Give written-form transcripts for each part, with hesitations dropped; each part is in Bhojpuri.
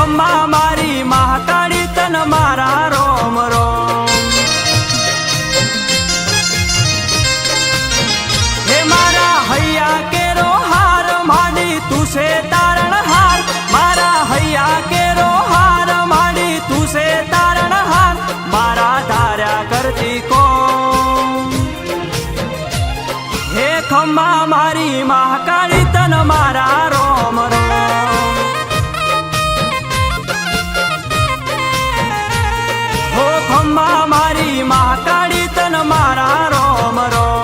खम्मा मारी महाकाળી तन मारा रोम रोम। हे मारा हैया केरो हार माडी तू से तारण हार, मारा हैया केरो हार माडी तू से तारण हार, मारा धार्या करती को। हे खम्मा मारी महाकाળી तन मारा रोम रोम। हो खम्मा मारी महाकाળી तन मारा रोम रोम।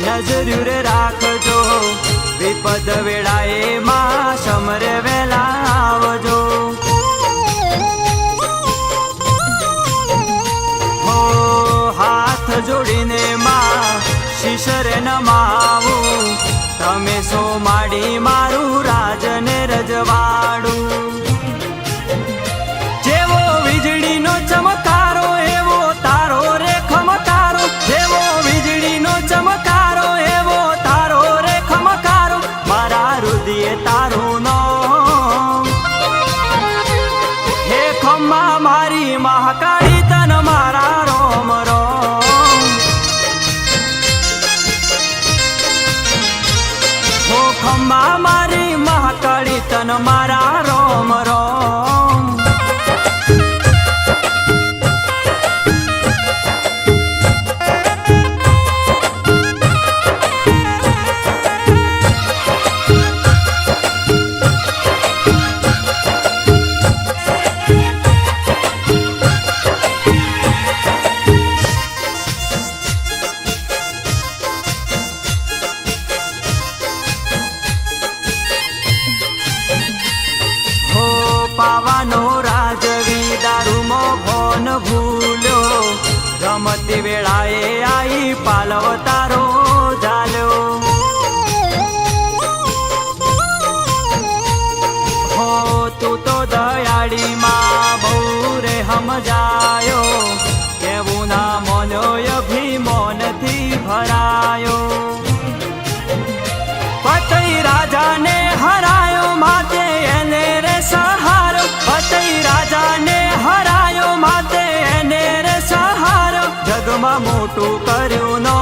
नजर राखजो विपद वेळाए मां समरे वेला आवजो। हो हाथ जोड़ीने मां शिशरे नमावू, तमे सो माडी मारू राजने रजवाड़ू। जेवो वीजળી नो चमकारो एवो तारो रे खमकारो, जेवो वीजળી नो चमकारो एवो तारो रे खमकारो, मारा हृदये तारो नो। हे खम्मा मारी महाकाળી तन मारा रोम रोम। हो खम्मा मारी महाकाળી तन मारा रोम रोम। पावानो राजवी दारू मो भोन भूल्यो, रमती वेळाए आई पालव तारो झाल्यो। हो तू तो दयाळी मा बहु रे हमजायो, केवू ना मोन्यो अभिमोन थी भरायो। पतई राजा ने हरायो माते एने रे सहारो, पतई राजा ने हरायो माते एने रे सहारो, जगमा मोटू कर्यो नो।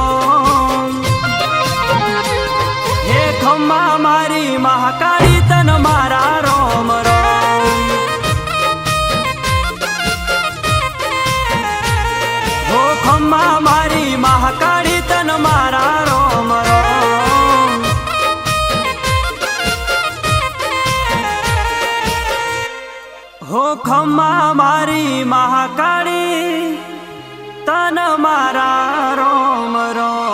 हे खम्मा मारी महाकाળી तन मारा रोम रोम। हो खम्मा मारी महाकाળી तन मारा रोम रोम। हो खम्मा मारी महाकाળી तन मारा रोम रोम।